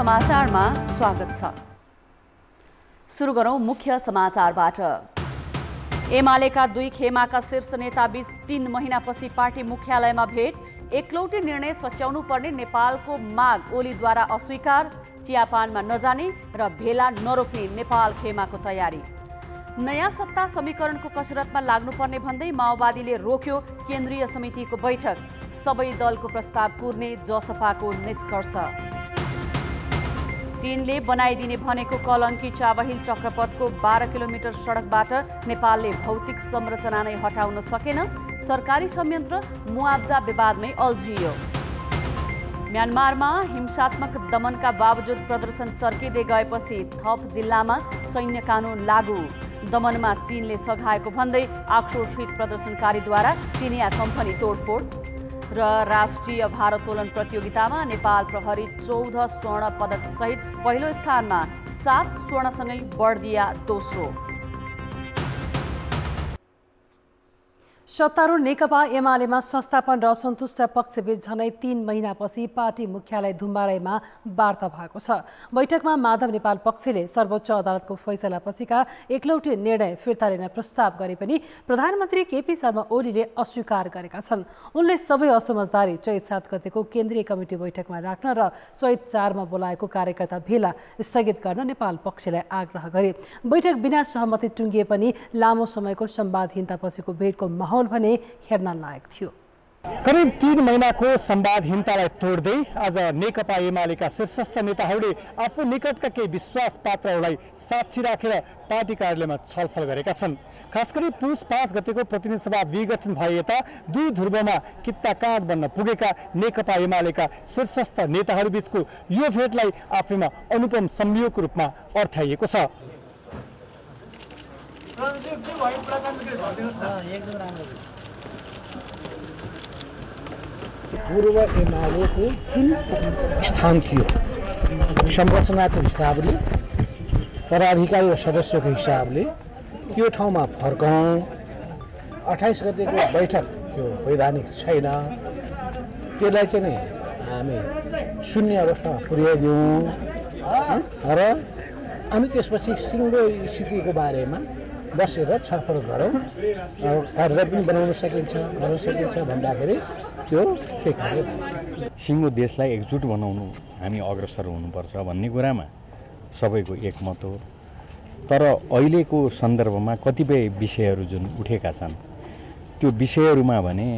समाचारमा स्वागत छ। सुरु गरौं मुख्य समाचारबाट। एमालेका दुई खेमाका शीर्ष नेताबीच 3 महिनापछि पार्टी मुख्यालयमा भेट। एकलौटी निर्णय सच्याउनु पर्ने नेपालको माग ओलीद्वारा अस्वीकार। चियापानमा नजाने र भेला नरोक्ने नेपाल खेमाको तयारी। नयाँ सत्ता समीकरणको कसरतमा लाग्नुपर्ने भन्दै माओवादीले रोक्यो केन्द्रीय समितिको बैठक। सबै दलको प्रस्ताव कुर्ने जसपाको निष्कर्ष। चीनले बनाइदिने भनेको कलङ्की चाबहिल चक्रपथको 12 किलोमिटर सडकबाट नेपालले भौतिक संरचना नै हटाउन सकेन। सरकारी संयन्त्र मुआब्जा विवादमै अल्झियो। म्यानमारमा हिंसात्मक दमनका बावजुद प्रदर्शन चर्किँदै गएपछि थप जिल्लामा सैन्य कानुन लागू। दमनमा चीनले सघाएको भन्दै आक्रोशित प्रदर्शनकारीद्वारा चिनिया कम्पनी तोडफोड। र राष्ट्रिय भारोत्तोलन प्रतियोगितामा नेपाल प्रहरी 14 स्वर्ण पदक सहित पहिलो स्थानमा, 7 स्वर्णसँगै बर्दिया दोस्रो। सत्तारूढ नेकपा एमालेमा संस्थापन र असन्तुष्ट पक्षबीच झनै 3 महिनापछि पार्टी मुख्यालय धुम्बाराईमा वार्ता भएको छ। बैठकमा माधव नेपाल पक्षले सर्वोच्च अदालतको फैसलापछिका एकलौटी निर्णय फिर्ता लिन प्रस्ताव गरे पनि प्रधानमन्त्री केपी शर्मा ओलीले अस्वीकार गरेका छन्। उनले सबै असमझदारी चैत 7 गतेको केन्द्रीय कमिटी बैठकमा राख्न र चैत 4 मा बोलाएको कार्यकर्ता भेला स्थगित गर्न नेपाल पक्षलाई आग्रह गरे। बैठक बिना सहमति टुङ्गिए पनि लामो समयको संवादहीनतापछिको भेटको माहौल भने हेर्न लायक थियो। करिब 3 महिनाको संवादहीनतालाई तोड्दै आज नेकपा एमालेका शीर्षस्थ नेताहरूले आफू निकटका केही विश्वास पात्रहरूलाई साक्षी राखेर पार्टी कार्यालयमा छलफल गरेका छन्। खास गरी पुस 5 गतेको प्रतिनिधि सभा विघटन भए यता दुई ध्रुवमा कित्ता काँड बन्न पुगेका नेकपा एमालेका शीर्षस्थ नेताहरूबीचको यो भेटलाई आफैमा अनुपम संयोगको रूपमा अर्थाइएको छ। पूर्व एमालेको जुन स्थान थियो संरचनाको हिसाबले, पदाधिकारी र सदस्यको हिसाबले त्यो ठाउँमा फर्कौँ। 28 गतेको बैठक त्यो वैधानिक छैन, त्यसलाई चाहिँ नै हामी शून्य अवस्थामा पुर्याइदिउँ र अनि त्यसपछि सिङ्गो स्थितिको बारेमा बसेर छलफल गरौँ, कार्यलाई पनि बनाउन सकिन्छ भन्दाखेरि त्यो स्वीकार्य। सिङ्गो देशलाई एकजुट बनाउनु हामी अग्रसर हुनुपर्छ भन्ने कुरामा सबैको एकमत हो। तर अहिलेको सन्दर्भमा कतिपय विषयहरू जुन उठेका छन् त्यो विषयहरूमा भने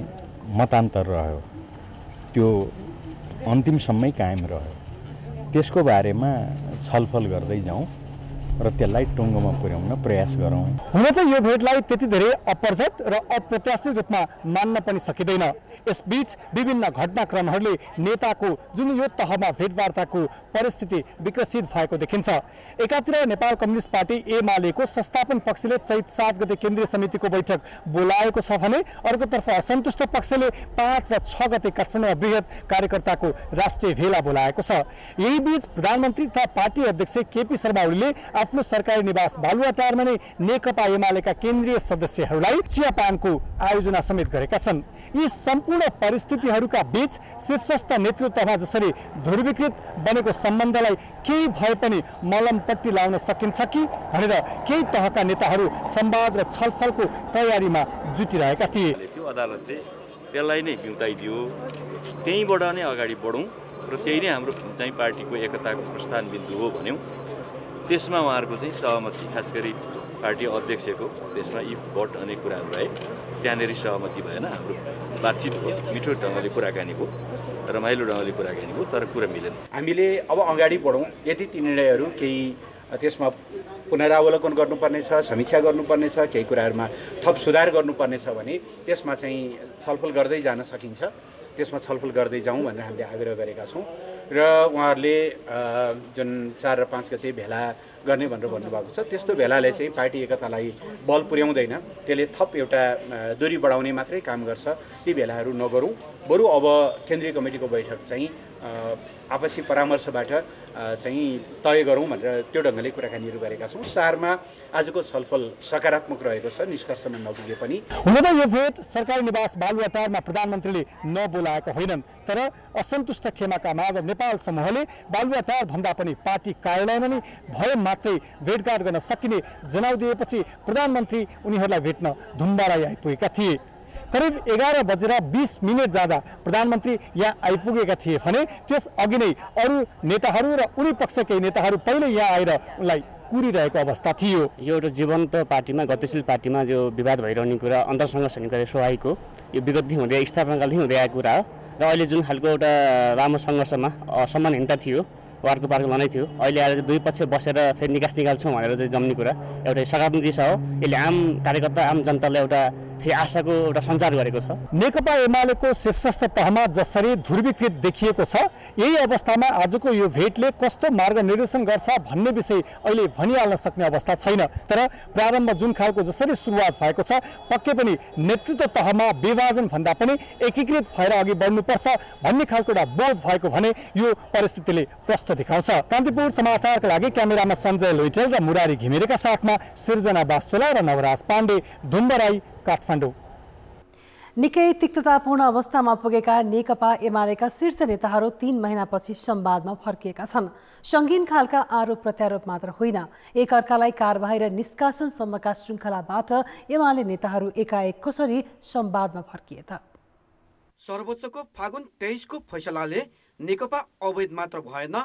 मतान्तर रह्यो, त्यो अन्तिमसम्मै कायम रह्यो। त्यसको बारेमा छलफल गर्दै जाउँ र त्यसलाई टुङ्गोमा पुर्याउन प्रयास गरौँ। हुन त यो भेटलाई त्यति धेरै अपर्झट र अप्रत्याशित रूपमा मान्न पनि सकिँदैन। यसबीच विभिन्न घटनाक्रमहरूले नेताको जुन यो तहमा भेटवार्ताको परिस्थिति विकसित भएको देखिन्छ। एकातिर नेपाल कम्युनिस्ट पार्टी एमालेको संस्थापन पक्षले चैत 7 गते केन्द्रीय समितिको बैठक बोलाएको छ भने अर्कोतर्फ असन्तुष्ट पक्षले 5 र 6 गते काठमाडौँमा बृहत कार्यकर्ताको राष्ट्रिय भेला बोलाएको छ। यही बीच प्रधानमन्त्री तथा पार्टी अध्यक्ष केपी शर्मा ओलीले आफ्नो सरकारी निवास बालुवाटारमा नै नेकपा एमालेका केन्द्रीय सदस्यहरूलाई चियापानको आयोजना समेत गरेका छन्। यी सम्पूर्ण परिस्थितिहरूका बीच शीर्षस्थ नेतृत्वमा जसरी ध्रुवीकृत बनेको सम्बन्धलाई केही भए पनि मलमपट्टी लाउन सकिन्छ कि भनेर केही तहका नेताहरू संवाद र छलफलको तयारीमा जुटिरहेका थिए। त्यो अदालतले त्यसलाई नै बिउताइदियो, त्यहीँबाट नै अगाडि बढौँ र त्यही नै हाम्रो चाहिँ पार्टीको एकताको प्रस्थान बिन्दु हो भन्यौँ। त्यसमा उहाँहरूको चाहिँ सहमति, खास गरी पार्टी अध्यक्षको त्यसमा यी भोट भन्ने कुराहरू आए, त्यहाँनिर सहमति भएन। हाम्रो बातचित भयो, मिठो ढङ्गले कुराकानी भयो, रमाइलो ढङ्गले कुराकानी भयो, तर कुरा मिलेन। हामीले अब अगाडि बढौँ, यदि ती निर्णयहरू केही त्यसमा पुनरावलोकन गर्नुपर्ने छ, समीक्षा गर्नुपर्ने छ, केही कुराहरूमा थप सुधार गर्नुपर्ने छ भने त्यसमा चाहिँ छलफल गर्दै जान सकिन्छ। त्यसमा छलफल गर्दै जाउँ भनेर हामीले आग्रह गरेका छौँ र उहाँहरूले जुन 4 र 5 गते भेला गर्ने भनेर भन्नुभएको छ, त्यस्तो भेलाले चाहिँ पार्टी एकतालाई बल पुर्याउँदैन, त्यसले थप एउटा दूरी बढाउने मात्रै काम गर्छ। ती भेलाहरू नगरौँ, बरु अब केन्द्रीय कमिटीको बैठक चाहिँ आपसी परामर्शबाट चाहिँ तय गरौँ भनेर त्यो ढङ्गले कुराकानीहरू गरेका छौँ। सारमा आजको छलफल सकारात्मक रहेको छ, निष्कर्षमा नपुगे पनि। हुन त यो भेट सरकारी निवास बालुवाटारमा प्रधानमन्त्रीले नबोलाएका होइनन्, तर असन्तुष्ट खेमाका माधव नेपाल समूहले बालुवाटार भन्दा पनि पार्टी कार्यालयमा नै भए मात्रै भेटघाट गर्न सकिने जनाउ दिएपछि प्रधानमन्त्री उनीहरूलाई भेट्न धुम्बाराई आइपुगेका थिए। करिब 11:20 जाँदा प्रधानमन्त्री यहाँ आइपुगेका थिए भने त्यस अघि नै अरू नेताहरू र उनी पक्षकै नेताहरू पहिले यहाँ आएर उनलाई कुरिरहेको अवस्था थियो। यो एउटा जीवन्त पार्टीमा, गतिशील पार्टीमा जो विवाद भइरहने कुरा, अन्तरसङ्घर्ष हुने कुरा स्वाभाविक हो। यो विगतदेखि हुँदै स्थापनाकालदेखि हुँदै आएको कुरा हो र अहिले जुन खालको एउटा लामो सङ्घर्षमा असमानहीनता थियो, वारको पार्को लडाइँ थियो, अहिले आएर दुई पक्ष बसेर फेरि निकाल्छौँ भनेर चाहिँ जम्ने कुरा एउटा सकारात्मक दिशा हो। यसले आम कार्यकर्ता, आम जनतालाई एउटा फेरि आशाको एउटा सञ्चार गरेको छ। नेकपा एमालेको शीर्षस्थ तहमा जसरी ध्रुवीकृत देखिएको छ, यही अवस्थामा आजको यो भेटले कस्तो मार्ग निर्देशन गर्छ भन्ने विषय अहिले भनिहाल्न सक्ने अवस्था छैन। तर प्रारम्भ जुन खालको जसरी सुरुवात भएको छ, पक्कै पनि नेतृत्व तहमा विभाजन भन्दा पनि एकीकृत भएर अघि बढ्नुपर्छ भन्ने खालको एउटा बोध भएको भने यो परिस्थितिले प्रष्ट देखाउँछ। कान्तिपुर समाचारका लागि क्यामेरामा सञ्जय लोइटेल र मुरारी घिमिरेका साथमा सृजना बास्तोला र नवराज पाण्डे, धुम्बराई, काठमाडौँ। निकै तिक्ततापूर्ण अवस्थामा पुगेका नेकपा एमालेका शीर्ष नेताहरू 3 महिनापछि संवादमा फर्किएका छन्। सङ्गीन खालका आरोप प्रत्यारोप मात्र होइन, एकअर्कालाई कारबाही र निष्कासनसम्मका श्रृङ्खलाबाट एमाले नेताहरू एकाएक कसरी संवादमा फर्किए त? सर्वोच्चको फागुन 23 को फैसलाले नेकपा अवैध मात्र भएन,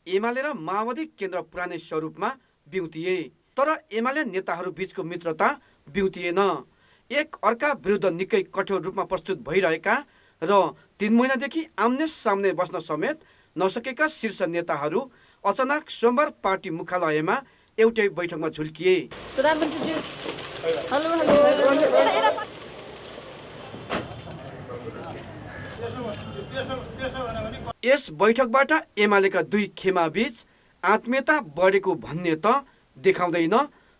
एमाले र माओवादी केन्द्र पुरानै स्वरूपमा बिउतिए। तर एमाले नेताहरू बीचको मित्रता बिउतिएन। एक अर्का विरुद्ध निकै कठोर रूपमा प्रस्तुत भइरहेका र 3 महिनादेखि आम्ने सामने बस्न समेत नसकेका शीर्ष नेताहरू अचानक सोमबार पार्टी मुख्यालयमा एउटै बैठकमा झुल्किए। यस बैठकबाट एमालेका दुई खेमा बीच आत्मीयता बढेको भन्ने त देखाउँदैन,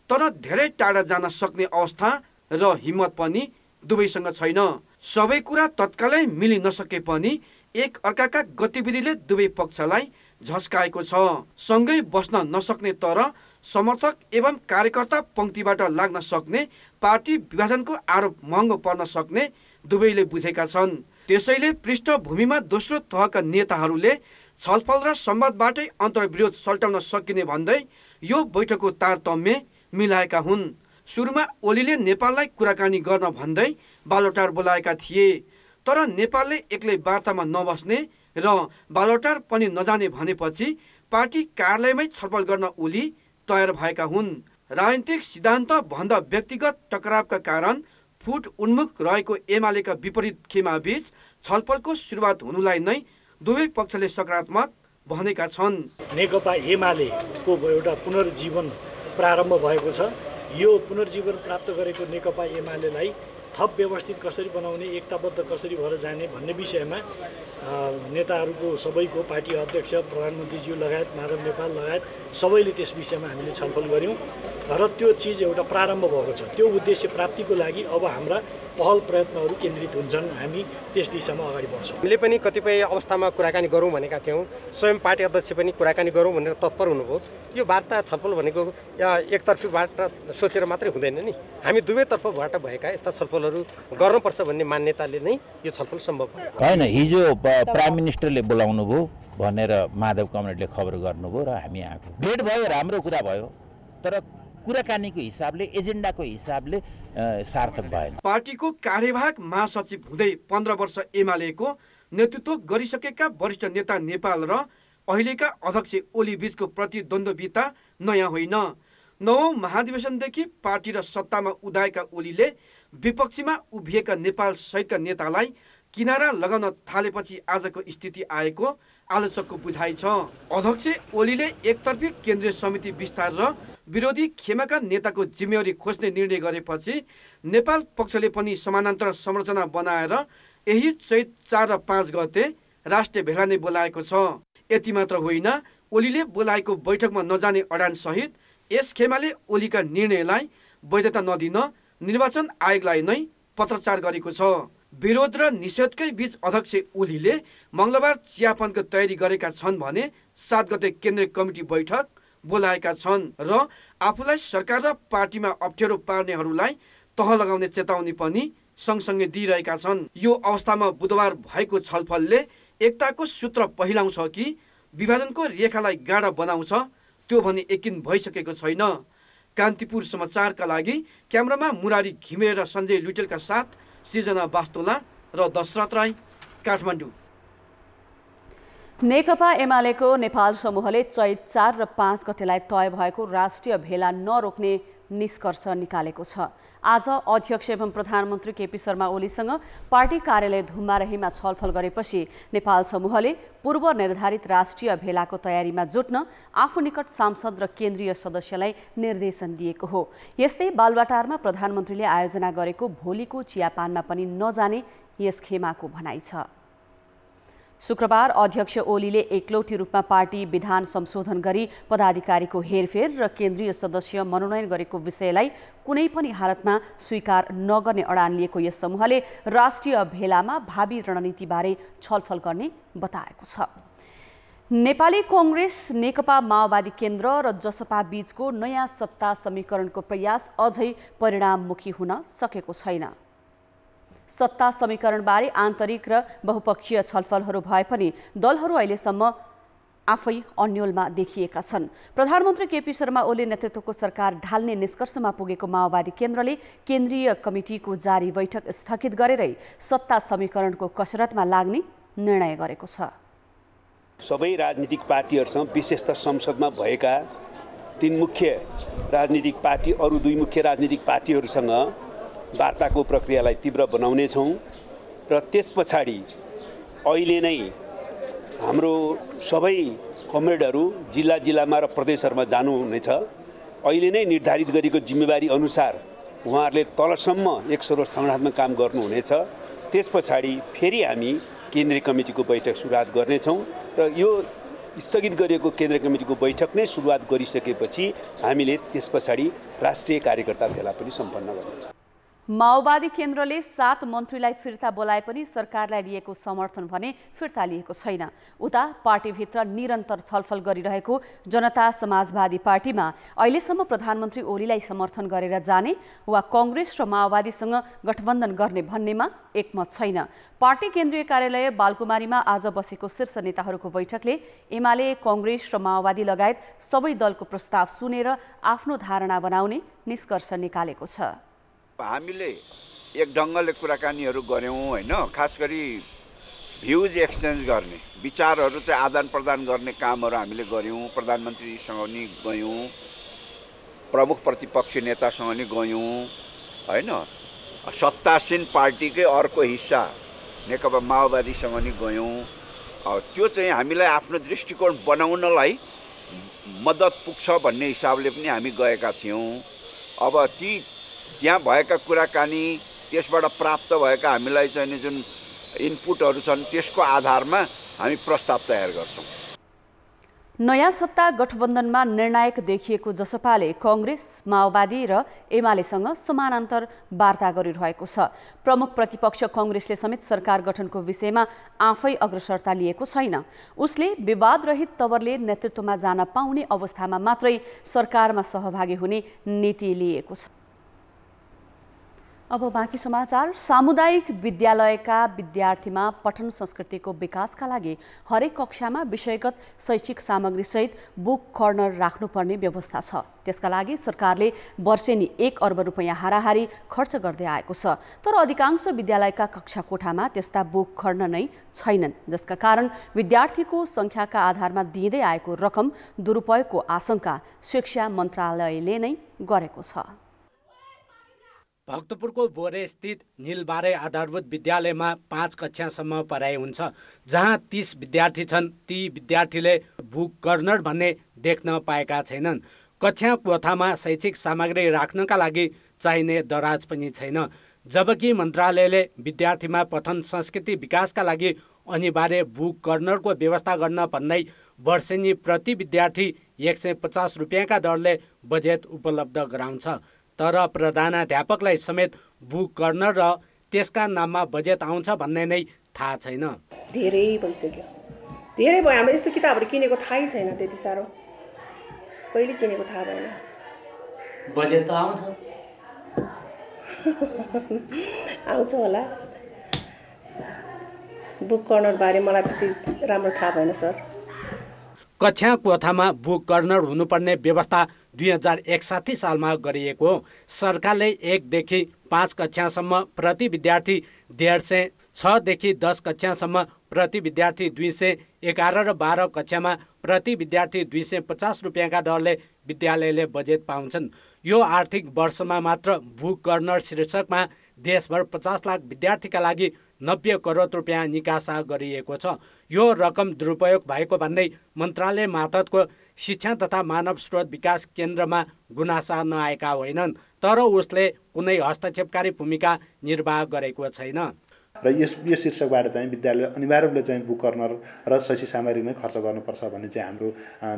तर धेरै टाढा जान सक्ने अवस्था र हिम्मत पनि दुवैसँग छैन। सबै कुरा तत्कालै मिलि नसके पनि एक अर्काका गतिविधिले दुवै पक्षलाई झस्काएको छ। सँगै बस्न नसक्ने तर समर्थक एवं कार्यकर्ता पङ्क्तिबाट लाग्न सक्ने पार्टी विभाजनको आरोप महँगो पर्न सक्ने दुवैले बुझेका छन्। त्यसैले पृष्ठभूमिमा दोस्रो तहका नेताहरूले छलफल र संवादबाटै अन्तर्विरोध सल्टाउन सकिने भन्दै यो बैठकको तारतम्य मिलाएका हुन्। सुरुमा ओलीले नेपाललाई कुराकानी गर्न भन्दै बालोटार बोलाएका थिए, तर नेपालले एक्लै वार्तामा नबस्ने र बालोटार पनि नजाने भनेपछि पार्टी कार्यालयमै छलफल गर्न ओली तयार भएका हुन्। राजनीतिक सिद्धान्त भन्दा व्यक्तिगत टकरावका कारण फुट उन्मुख रहेको एमालेका विपरीत खेमा बीच छलफलको सुरुवात हुनुलाई नै दुवै पक्षले सकारात्मक भनेका छन्। नेकपा एमालेको एउटा पुनर्जीवन प्रारम्भ भएको छ। यो पुनर्जीवन प्राप्त गरेको नेकपा एमालेलाई थप व्यवस्थित कसरी बनाउने, एकताबद्ध कसरी भएर जाने भन्ने विषयमा नेताहरूको सबैको, पार्टी अध्यक्ष, प्रधानमन्त्रीज्यू लगायत, माधव नेपाल लगायत सबैले त्यस विषयमा हामीले छलफल गऱ्यौँ र त्यो चिज एउटा प्रारम्भ भएको छ। त्यो उद्देश्य प्राप्तिको लागि अब हाम्रा पहल प्रयत्नहरू केन्द्रित हुन्छन्। हामी त्यस दिशामा अगाडि बढ्छौँ। हामीले पनि कतिपय अवस्थामा कुराकानी गरौँ भनेका थियौँ। स्वयं पार्टी अध्यक्ष पनि कुराकानी गरौँ भनेर तत्पर हुनुभयो। यो वार्ता छलफल भनेको एकतर्फी वार्ता सोचेर मात्रै हुँदैन नि, हामी दुवैतर्फबाट भएका यस्ता छलफलहरू गर्नुपर्छ भन्ने मान्यताले नै यो छलफल सम्भव होइन। हिजो प्राइम मिनिस्टरले बोलाउनु भयो भनेर माधव कमरेडले खबर गर्नुभयो र हामी आएको। भेट भयो, राम्रो कुरा भयो, तर कुराकानीको हिसाबले, एजेन्डाको हिसाबले सार्थक भएन। पार्टीको कार्यवाहक महासचिव हुँदै 15 वर्ष एमालेको नेतृत्व गरिसकेका वरिष्ठ नेता नेपाल र अहिलेका अध्यक्ष ओली बीचको प्रतिद्वन्द्विता नयाँ होइन। 9औं महाधिवेशनदेखि पार्टी र सत्तामा उदाएका ओलीले विपक्षीमा उभिएका नेपाल सहितका नेतालाई किनारा लगाउन थालेपछि आजको स्थिति आएको आलोचकको बुझाइ छ। अध्यक्ष ओलीले एकतर्फी केन्द्रीय समिति विस्तार र विरोधी खेमाका नेताको जिम्मेवारी खोज्ने निर्णय गरेपछि नेपाल पक्षले पनि समानान्तर संरचना बनाएर यही चैत 4 र 5 गते राष्ट्रिय भेला नै बोलाएको छ। यति मात्र होइन, ओलीले बोलाएको बैठकमा नजाने अडान सहित यस खेमाले ओलीका निर्णयलाई वैधता नदिन निर्वाचन आयोगलाई नै पत्रचार गरेको छ। विरोध र निषेधकै बीच अध्यक्ष ओलीले मङ्गलबार चियापानको तयारी गरेका छन् भने 7 गते केन्द्रीय कमिटी बैठक बोलाएका छन् र आफूलाई सरकार र पार्टीमा अप्ठ्यारो पार्नेहरूलाई तह लगाउने चेतावनी पनि सँगसँगै दिइरहेका छन्। यो अवस्थामा बुधबार भएको छलफलले एकताको सूत्र पहिलाउँछ कि विभाजनको रेखालाई गाढा बनाउँछ त्यो भने यकिन भइसकेको छैन। कान्तिपुर समाचारका लागि क्यामेरामा मुरारी घिमिरे र सञ्जय लुटेलका साथ सृजना बास्तोला र दशरथ राई, काठमाडौँ। नेकपा एमालेको नेपाल समूहले चैत 4 र 5 गतेलाई तय भएको राष्ट्रिय भेला नरोक्ने निष्कर्ष निकालेको छ। आज अध्यक्ष एवं प्रधानमन्त्री केपी शर्मा ओलीसँग पार्टी कार्यालय धुम्बारेहीमा छलफल गरेपछि नेपाल समूहले पूर्व निर्धारित राष्ट्रिय भेलाको तयारीमा जुट्न आफू निकट सांसद र केन्द्रीय सदस्यलाई निर्देशन दिएको हो। यस्तै बालुवाटारमा प्रधानमन्त्रीले आयोजना गरेको भोलिको चियापानमा पनि नजाने यस खेमाको भनाइ छ। शुक्रबार अध्यक्ष ओलीले एकलौटी रूपमा पार्टी विधान संशोधन गरी पदाधिकारीको हेरफेर र केन्द्रीय सदस्य मनोनयन गरेको विषयलाई कुनै पनि हालतमा स्वीकार नगर्ने अडान लिएको यस समूहले राष्ट्रिय भेलामा भावी रणनीतिबारे छलफल गर्ने बताएको छ। नेपाली कांग्रेस, नेकपा माओवादी केन्द्र र जसपा बीचको नयाँ सत्ता समीकरणको प्रयास अझै परिणाममुखी हुन सकेको छैन। सत्ता समीकरणबारे आन्तरिक र बहुपक्षीय छलफलहरू भए पनि दलहरू अहिलेसम्म आफै अन्योलमा देखिएका छन्। प्रधानमन्त्री केपी शर्मा ओली नेतृत्वको सरकार ढाल्ने निष्कर्षमा पुगेको माओवादी केन्द्रले केन्द्रीय कमिटीको जारी बैठक स्थगित गरेरै सत्ता समीकरणको कसरतमा लाग्ने निर्णय गरेको छ। सबै राजनीतिक पार्टीहरूसँग विशेष त संसदमा भएका 3 मुख्य राजनीतिक पार्टी अरू 2 मुख्य राजनीतिक पार्टीहरूसँग वार्ताको प्रक्रियालाई तीव्र बनाउनेछौँ र त्यस पछाडि अहिले नै हाम्रो सबै कमरेडहरू जिल्लामा र प्रदेशहरूमा जानुहुनेछ। अहिले नै निर्धारित गरेको जिम्मेवारी अनुसार उहाँहरूले तलसम्म एक सरोज संगठनात्मक काम गर्नुहुनेछ। त्यस पछाडि फेरि हामी केन्द्रीय कमिटीको बैठक सुरुवात गर्नेछौँ र यो स्थगित गरिएको केन्द्रीय कमिटीको बैठक नै सुरुवात गरिसकेपछि हामीले त्यस पछाडि राष्ट्रिय कार्यकर्ता भेला पनि सम्पन्न गर्नेछौँ। माओवादी केन्द्रले 7 मन्त्रीलाई फिर्ता बोलाए पनि सरकारलाई लिएको समर्थन भने फिर्ता लिएको छैन। उता पार्टीभित्र निरन्तर छलफल गरिरहेको जनता समाजवादी पार्टीमा अहिलेसम्म प्रधानमन्त्री ओलीलाई समर्थन गरेर जाने वा कांग्रेस र माओवादीसँग गठबन्धन गर्ने भन्नेमा एकमत छैन। पार्टी केन्द्रीय कार्यालय बालकुमारीमा आज बसेको शीर्ष नेताहरूको बैठकले एमाले, कांग्रेस र माओवादी लगायत सबै दलको प्रस्ताव सुनेर आफ्नो धारणा बनाउने निष्कर्ष निकालेको छ। हामीले एक ढङ्गले कुराकानीहरू गऱ्यौँ होइन, खास गरी भ्युज एक्सचेन्ज गर्ने, विचारहरू चाहिँ आदान प्रदान गर्ने कामहरू हामीले गऱ्यौँ। प्रधानमन्त्रीसँग नि गयौँ, प्रमुख प्रतिपक्षी नेतासँग नि गयौँ होइन, सत्तासीन पार्टीकै अर्को हिस्सा नेकपा माओवादीसँग नि गयौँ। त्यो चाहिँ हामीलाई आफ्नो दृष्टिकोण बनाउनलाई मद्दत पुग्छ भन्ने हिसाबले पनि हामी गएका थियौँ। अब त्यहाँ भएका कुराकानी, त्यसबाट प्राप्त भएका हामीलाई चाहिँ जुन इनपुटहरू छन् त्यसको आधारमा हामी प्रस्ताव तयार गर्छौँ। नयाँ सत्ता गठबन्धनमा निर्णायक देखिएको जसपाले कांग्रेस, माओवादी र एमालेसँग समानान्तर वार्ता गरिरहेको छ। प्रमुख प्रतिपक्ष कांग्रेसले समेत सरकार गठनको विषयमा आफै अग्रसरता लिएको छैन। उसले विवादरहित तवरले नेतृत्वमा जान पाउने अवस्थामा मात्रै सरकारमा सहभागी हुने नीति लिएको छ। अब बाँकी समाचार। सामुदायिक विद्यालयका विद्यार्थीमा पठन संस्कृतिको विकासका लागि हरेक कक्षामा विषयगत शैक्षिक सामग्री सहित बुक कर्नर राख्नुपर्ने व्यवस्था छ। त्यसका लागि सरकारले वर्षेनी 1 अर्ब रुपैयाँ हाराहारी खर्च गर्दै आएको छ। तर अधिकांश विद्यालयका कक्षा कोठामा त्यस्ता बुक कर्नर नै छैनन्, जसका कारण विद्यार्थीको संख्याका आधारमा दिँदै आएको रकम दुरुपयोगको आशंका शिक्षा मन्त्रालयले नै गरेको छ। भक्तपुरको बोरे स्थित नीलबारे आधारभूत विद्यालयमा 5 कक्षासम्म पढाइ हुन्छ। जहाँ 30 विद्यार्थी छन्, ती विद्यार्थीले बुक कर्नर भन्ने देख्न पाएका छैनन्। कक्षा कोठामा शैक्षिक सामग्री राख्नका लागि चाहिने दराज पनि छैन। जबकि मन्त्रालयले विद्यार्थीमा पठन संस्कृति विकासका लागि अनिवार्य बुक कर्नरको व्यवस्था गर्न भन्दै वर्षेनी प्रति विद्यार्थी 150 रुपियाँका दरले बजेट उपलब्ध गराउँछ। तर प्रधानाध्यापकलाई समेत बुक कर्नर र त्यसका नाममा बजेट आउँछ भन्ने नै थाहा छैन। धेरै भइसक्यो, धेरै भयो। हाम्रो यस्तो किताबहरू किनेको थाहै छैन, त्यति साह्रो कहिले किनेको थाहा भएन। बजेट त आउँछ आउँछ होला। बुक कर्नर बारे मलाई त्यति राम्रो थाहा भएन सर। कक्षा कोठामा बुक कर्नर हुनुपर्ने व्यवस्था 2061 सालमा गरिएको हो। सरकारले 1 देखि 5 कक्षासम्म प्रति विद्यार्थी 150, 6 देखि 10 कक्षासम्म प्रति विद्यार्थी 200, 11 र 12 कक्षामा प्रति विद्यार्थी 250 रुपियाँका दरले विद्यालयले बजेट पाउँछन्। यो आर्थिक वर्षमा मात्र बुक कर्नर शीर्षकमा देशभर 50 लाख विद्यार्थीका लागि 90 करोड रुपियाँ निकासा गरिएको छ। यो रकम दुरुपयोग भएको भन्दै मन्त्रालय मार्फतको शिक्षा तथा मानव स्रोत विकास केन्द्रमा गुनासा नआएका होइनन्, तर उसले कुनै हस्तक्षेपकारी भूमिका निर्वाह गरेको छैन। र यो शीर्षकबाट चाहिँ विद्यालय अनिवार्य रूपले चाहिँ बुक कर्नर र शैक्षिक सामग्रीमै खर्च गर्नुपर्छ भन्ने चाहिँ हाम्रो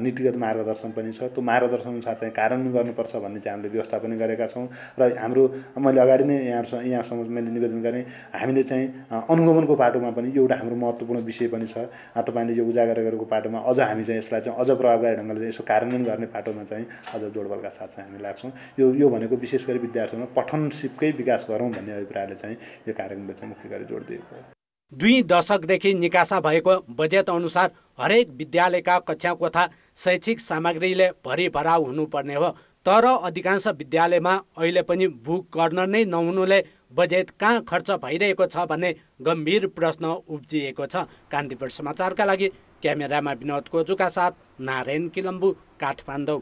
नीतिगत मार्गदर्शन पनि छ। त्यो मार्गदर्शन अनुसार चाहिँ कार्यान्वयन गर्नुपर्छ भन्ने चाहिँ हामीले व्यवस्था पनि गरेका छौँ। र हाम्रो मैले अगाडि नै यहाँसम्म मैले निवेदन गरेँ, हामीले चाहिँ अनुगमनको पाटोमा पनि यो एउटा हाम्रो महत्त्वपूर्ण विषय पनि छ। तपाईँले यो उजागर गरेको पाटोमा अझ हामी चाहिँ यसलाई चाहिँ अझ प्रभावकारी ढङ्गले यसो कार्यान्वयन गर्ने पाटोमा चाहिँ अझ जोडबलका साथ चाहिँ हामी लाग्छौँ। यो भनेको विशेष गरी विद्यार्थीमा पठन सिपकै विकास गरौँ भन्ने अभिप्रायले चाहिँ यो कार्यक्रमले चाहिँ मुख्य गरी 2 दशकदेखि निकासा भएको बजेट अनुसार हरेक विद्यालयका कक्षा कोठा शैक्षिक सामग्रीले भरिभराउ हुनुपर्ने हो। तर अधिकांश विद्यालयमा अहिले पनि बुक कर्नर नै नहुनुले बजेट कहाँ खर्च भइरहेको छ भन्ने गम्भीर प्रश्न उब्जिएको छ। कान्तिपुर समाचारका लागि क्यामेरामा विनोद कोजुका साथ नारायण किलम्बु, काठमाडौँ।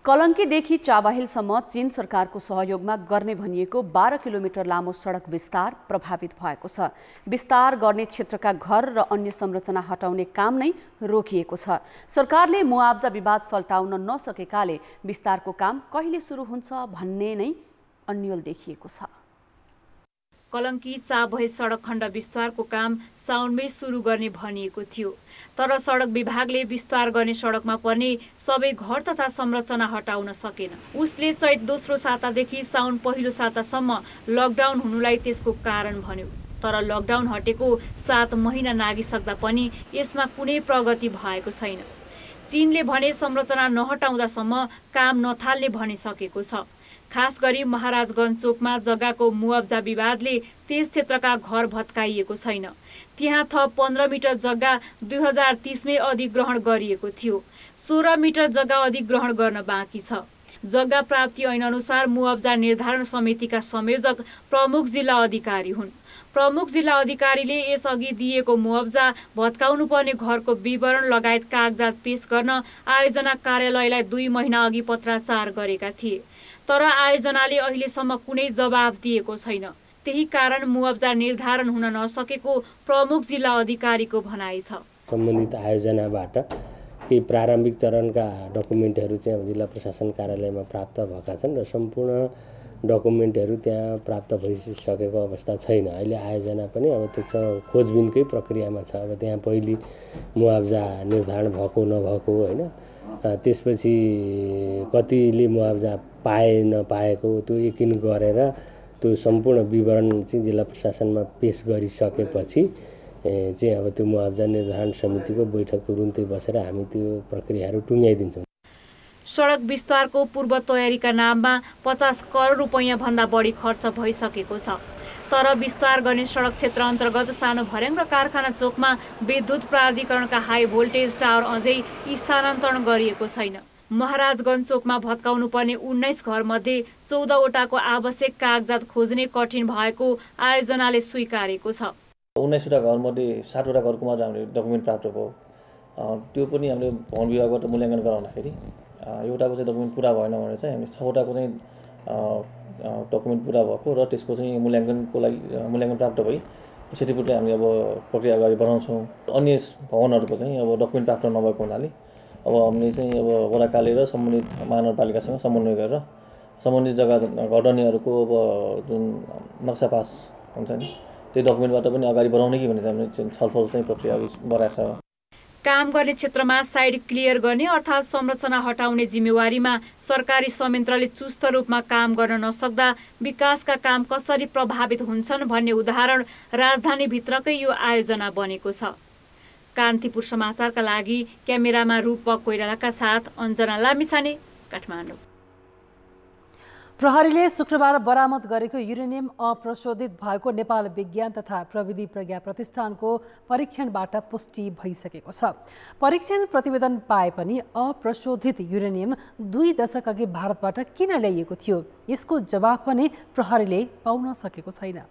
कलङ्कीदेखि चाबाहिलसम्म चीन सरकारको सहयोगमा गर्ने भनिएको 12 किलोमिटर लामो सडक विस्तार प्रभावित भएको छ। विस्तार गर्ने क्षेत्रका घर र अन्य संरचना हटाउने काम नै रोकिएको छ। सरकारले मुआब्जा विवाद सल्टाउन नसकेकाले विस्तारको काम कहिले सुरु हुन्छ भन्ने नै अन्यल देखिएको छ। कलङ्की चाबहिल सडक खण्ड विस्तारको काम साउनमै सुरु गर्ने भनिएको थियो, तर सडक विभागले विस्तार गर्ने सडकमा पर्ने सबै घर तथा संरचना हटाउन सकेन। उसले चैत दोस्रो सातादेखि साउन पहिलो सातासम्म लकडाउन हुनुलाई त्यसको कारण भन्यो। तर लकडाउन हटेको 7 महिना नागिसक्दा पनि यसमा कुनै प्रगति भएको छैन। चीनले भने संरचना नहटाउँदासम्म काम नथाल्ने भनिसकेको छ। खास गरी महाराजगञ्ज चोकमा जग्गाको मुआब्जा विवादले त्यस क्षेत्रका घर भत्काइएको छैन। त्यहाँ थप 15 मिटर जग्गा 2030मै अधिग्रहण गरिएको थियो। 16 मिटर जग्गा अधिग्रहण गर्न बाँकी छ। जग्गा प्राप्ति ऐन अनुसार मुआब्जा निर्धारण समितिका संयोजक प्रमुख जिल्ला अधिकारी हुन्। प्रमुख जिल्ला अधिकारीले यसअघि दिएको मुआब्जा, भत्काउनु पर्ने घरको विवरण लगायत कागजात पेश गर्न आयोजना कार्यालयलाई 2 महिना अघि पत्राचार गरेका थिए। तर आयोजनाले अहिलेसम्म कुनै जवाब दिएको छैन। त्यही कारण मुआब्जा निर्धारण हुन नसकेको प्रमुख जिल्ला अधिकारीको भनाइ छ। सम्बन्धित आयोजनाबाट केही प्रारम्भिक चरणका डकुमेन्टहरू चाहिँ जिल्ला प्रशासन कार्यालयमा प्राप्त भएका छन् र सम्पूर्ण डकुमेन्टहरू त्यहाँ प्राप्त भइसकेको अवस्था छैन। अहिले आयोजना पनि अब त्यो खोजबिनकै प्रक्रियामा छ। अब त्यहाँ पहिले मुआब्जा निर्धारण भएको नभएको होइन, त्यसपछि कतिले मुआब्जा पाए नपाएको त्यो यकिन गरेर त्यो सम्पूर्ण विवरण चाहिँ जिल्ला प्रशासनमा पेश गरिसकेपछि चाहिँ अब त्यो मुआब्जा निर्धारण समितिको बैठक तुरुन्तै बसेर हामी त्यो प्रक्रियाहरू टुङ्ग्याइदिन्छौँ। सडक विस्तारको पूर्व तयारीका नाममा 50 करोड रुपैयाँ भन्दा बढी खर्च भइसकेको छ। तर विस्तार गर्ने सडक क्षेत्र अन्तर्गत सानो भर्याङ र कारखाना चोकमा विद्युत प्राधिकरणका हाई भोल्टेज टावर अझै स्थानान्तरण गरिएको छैन। महाराजगञ्ज चोकमा भत्काउनु पर्ने 19 घरमध्ये 14वटाको आवश्यक कागजात खोज्ने कठिन भएको आयोजनाले स्वीकारेको छ। 19वटा घरमध्ये 7वटा घरको मात्र हामीले डकुमेन्ट प्राप्त भयो। त्यो पनि हामीले भवन विभागबाट मूल्याङ्कन गराउँदाखेरि एउटाको चाहिँ डकुमेन्ट पुरा भएन भने चाहिँ हामीले 6वटाको चाहिँ डकुमेन्ट पुरा भएको र त्यसको चाहिँ मूल्याङ्कनको लागि मूल्याङ्कन प्राप्त भई सेटिपुटले हामीले अब प्रक्रिया अगाडि बढाउँछौँ। अन्य भवनहरूको चाहिँ अब डकुमेन्ट प्राप्त नभएको हुनाले अब हामीले चाहिँ अब वडा कार्यालय र सम्बन्धित महानगरपालिकासँग समन्वय गरेर सम्बन्धित जग्गा घटनीहरूको अब जुन नक्सा पास हुन्छ नि त्यो डकुमेन्टबाट पनि अगाडि बढाउने कि भन्ने चाहिँ छलफल चाहिँ प्रक्रिया अघि बढाएको छ। काम गर्ने क्षेत्रमा साइड क्लियर गर्ने अर्थात् संरचना हटाउने जिम्मेवारीमा सरकारी संयन्त्रले चुस्त रूपमा काम गर्न नसक्दा विकासका काम कसरी प्रभावित हुन्छन् भन्ने उदाहरण राजधानीभित्रकै यो आयोजना बनेको छ। कान्तिपुर समाचारका लागि क्यामेरामा रूपक कोइरालाका साथ अञ्जना लामिछाने, काठमाडौँ। प्रहरीले शुक्रबार बरामद गरेको युरेनियम अप्रशोधित भएको नेपाल विज्ञान तथा प्रविधि प्रज्ञा प्रतिष्ठानको परीक्षणबाट पुष्टि भइसकेको छ। परीक्षण प्रतिवेदन पाए पनि अप्रशोधित युरेनियम 2 दशक अघि भारतबाट किन ल्याइएको थियो, यसको जवाफ पनि प्रहरीले पाउन सकेको छैन।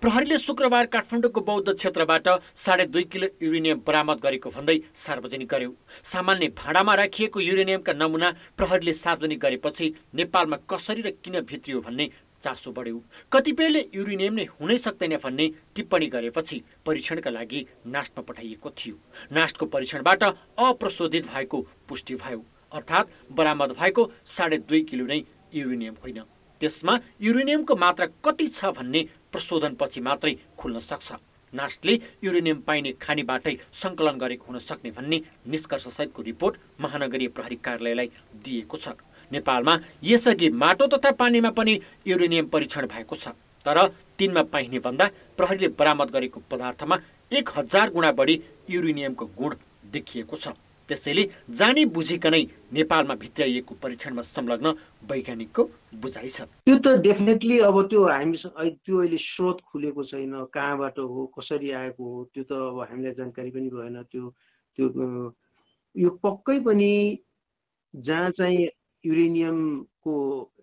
प्रहरीले शुक्रबार काठमाडौँको बौद्ध क्षेत्रबाट 2.5 किलो युरेनियम बरामद गरेको भन्दै सार्वजनिक गर्यो। सामान्य भाँडामा राखिएको युरेनियमका नमुना प्रहरीले सार्वजनिक गरेपछि नेपालमा कसरी र किन भित्रियो भन्ने चासो बढ्यो। कतिपयले युरेनियम नै हुनै सक्दैन भन्ने टिप्पणी गरेपछि परीक्षणका लागि नास्टमा पठाइएको थियो। नास्टको परीक्षणबाट अप्रशोधित भएको पुष्टि भयो, अर्थात् बरामद भएको 2.5 किलो नै युरेनियम होइन। त्यसमा युरेनियमको मात्रा कति छ भन्ने प्रशोधनपछि मात्रै खुल्न सक्छ। नास्टले युरेनियम पाइने खानीबाटै सङ्कलन गरेको हुन सक्ने भन्ने निष्कर्षसहितको रिपोर्ट महानगरीय प्रहरी कार्यालयलाई दिएको छ। नेपालमा यसअघि माटो तथा पानीमा पनि युरेनियम परीक्षण भएको छ, तर तिनमा पाइने भन्दा प्रहरीले बरामद गरेको पदार्थमा 1000 गुणा बढी युरेनियमको गुण देखिएको छ। त्यसैले जानी बुझिकनै नेपालमा भित्राइएको परीक्षणमा संलग्न वैज्ञानिकको बुझाइ छ। त्यो त डेफिनेटली अब त्यो हामीसँग त्यो अहिले स्रोत खुलेको छैन, कहाँबाट हो, कसरी आएको हो, त्यो त अब हामीलाई जानकारी पनि भएन। त्यो यो पक्कै पनि जहाँ चाहिँ युरेनियमको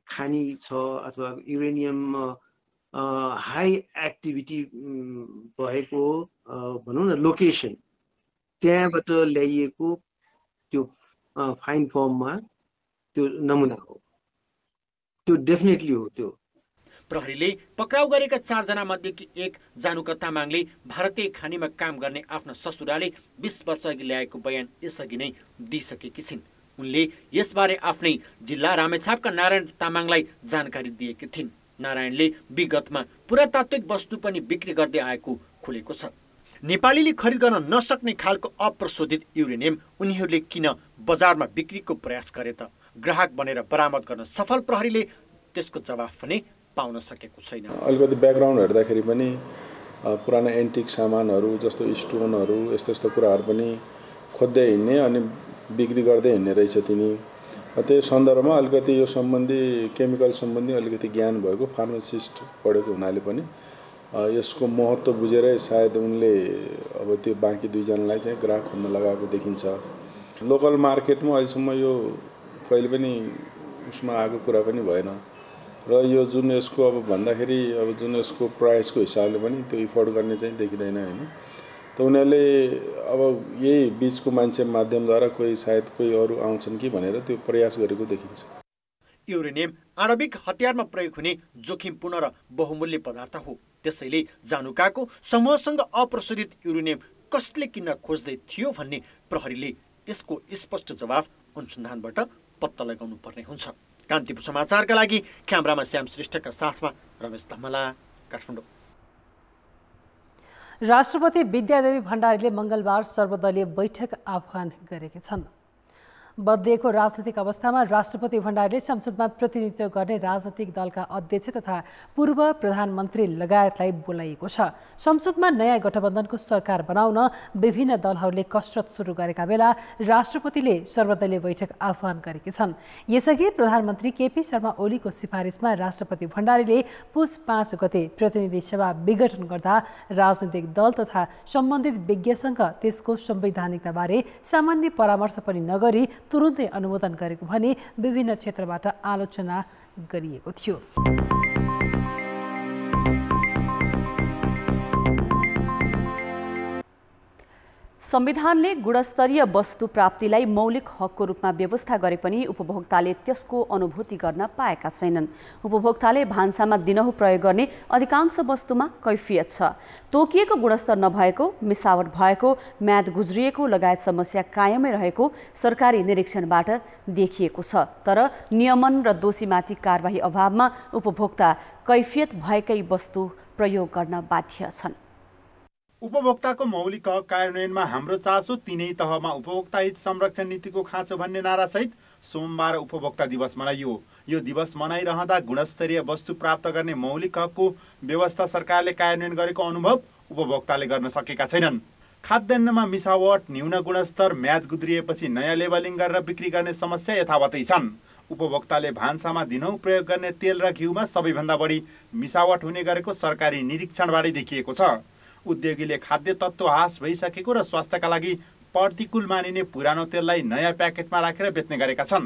खानी छ अथवा युरेनियम हाई एक्टिभिटी भएको भनौँ न लोकेसन, त्यहाँबाट ल्याइएको त्यो फाइन फर्ममा त्यो नमुना हो, त्यो डेफिनेटली हो। त्यो प्रहरीले पक्राउ गरेका 4 जना मध्येकी एक जानुका तामाङले भारतीय खानीमा काम गर्ने आफ्नो ससुराले 20 वर्ष अघि ल्याएको बयान यसअघि नै दिइसकेकी छिन्। उनले यसबारे आफ्नै जिल्ला रामेछापका नारायण तामाङलाई जानकारी दिएकी थिइन्। नारायणले विगतमा पुरातात्विक वस्तु पनि बिक्री गर्दै आएको खुलेको छ। नेपालीले खरिद गर्न नसक्ने खालको अप्रशोधित युरेनियम उनीहरूले किन बजारमा बिक्रीको प्रयास गरे त? ग्राहक बनेर बरामद गर्न सफल प्रहरीले त्यसको जवाफ पनि पाउन सकेको छैन। अलिकति ब्याकग्राउन्ड हेर्दाखेरि पनि पुराना एन्टिक सामानहरू जस्तो स्टोनहरू यस्तो कुराहरू पनि खोज्दै हिँड्ने अनि बिक्री गर्दै हिँड्ने रहेछ तिनी। त्यही सन्दर्भमा अलिकति यो सम्बन्धी केमिकल सम्बन्धी अलिकति ज्ञान भएको फार्मासिस्ट पढेको हुनाले पनि यसको महत्त्व बुझेरै सायद उनले अब त्यो बाँकी 2 जनालाई चाहिँ ग्राहक खोज्न लगाएको देखिन्छ। लोकल मार्केटमा अहिलेसम्म यो कहिले पनि उसमा आएको कुरा पनि भएन र यो जुन यसको अब भन्दाखेरि अब जुन यसको प्राइसको हिसाबले पनि त्यो इफोर्ड गर्ने चाहिँ देखिँदैन होइन। त उनीहरूले अब यही बिचको मान्छे माध्यमद्वारा सायद कोही अरू आउँछन् कि भनेर त्यो प्रयास गरेको देखिन्छ। युरेनियम आणविक हतियारमा प्रयोग हुने जोखिमपूर्ण र बहुमूल्य पदार्थ हो। त्यसैले जानुकाको समूहसँग अप्रशोधित युरेनियम कसले किन खोज्दै थियो भन्ने प्रहरीले यसको स्पष्ट जवाफ अनुसन्धानबाट पत्ता लगाउनु पर्ने हुन्छ। कान्तिपुर समाचारका लागि क्यामेरामा श्याम श्रेष्ठका साथमा रमेश धमला, काठमाडौँ। राष्ट्रपति विद्यादेवी भण्डारीले मंगलबार सर्वदलीय बैठक आह्वान गरेका छन्। बदलिएको राजनीतिक अवस्थामा राष्ट्रपति भण्डारीले संसदमा प्रतिनिधित्व गर्ने राजनीतिक दलका अध्यक्ष तथा पूर्व प्रधानमन्त्री लगायतलाई बोलाइएको छ। संसदमा नयाँ गठबन्धनको सरकार बनाउन विभिन्न दलहरूले कसरत सुरु गरेका बेला राष्ट्रपतिले सर्वदलीय बैठक आह्वान गरेका छन्। यसअघि प्रधानमन्त्री केपी शर्मा ओलीको सिफारिसमा राष्ट्रपति भण्डारीले पुस 5 गते प्रतिनिधि सभा विघटन गर्दा राजनीतिक दल तथा सम्बन्धित विज्ञसँग त्यसको संवैधानिकताबारे सामान्य परामर्श पनि नगरी तुरुन्तै अनुमोदन गरेको भनी विभिन्न क्षेत्रबाट आलोचना गरिएको थियो। संविधानले गुणस्तरीय वस्तु प्राप्तिलाई मौलिक हकको रूपमा व्यवस्था गरे पनि उपभोक्ताले त्यसको अनुभूति गर्न पाएका छैनन्। उपभोक्ताले भान्सामा दिनहुँ प्रयोग गर्ने अधिकांश वस्तुमा कैफियत छ। तोकिएको गुणस्तर नभएको, मिसावट भएको, म्याद गुज्रिएको लगायत समस्या कायमै रहेको सरकारी निरीक्षणबाट देखिएको छ। तर नियमन र दोषीमाथि कारबाही अभावमा उपभोक्ता कैफियत भएकै वस्तु प्रयोग गर्न बाध्य छन्। उपभोक्ताको मौलिक हक कार्यान्वयनमा हाम्रो चासो तीनै तहमा उपभोक्ता हित संरक्षण नीतिको खाँचो भन्ने नारासहित सोमबार उपभोक्ता दिवस मनाइयो। यो दिवस मनाइरहँदा गुणस्तरीय वस्तु प्राप्त गर्ने मौलिक हकको व्यवस्था सरकारले कार्यान्वयन गरेको अनुभव उपभोक्ताले गर्न सकेका छैनन्। खाद्यान्नमा मिसावट, न्यून गुणस्तर, म्याद गुद्रिएपछि नयाँ लेबलिङ गरेर बिक्री गर्ने समस्या यथावतै छन्। उपभोक्ताले भान्सामा दिनौँ प्रयोग गर्ने तेल र घिउमा सबैभन्दा बढी मिसावट हुने गरेको सरकारी निरीक्षणबाटै देखिएको छ। उद्योगीले खाद्य तत्त्व ह्रास भइसकेको र स्वास्थ्यका लागि प्रतिकूल मानिने पुरानो तेललाई नयाँ प्याकेटमा राखेर बेच्ने गरेका छन्।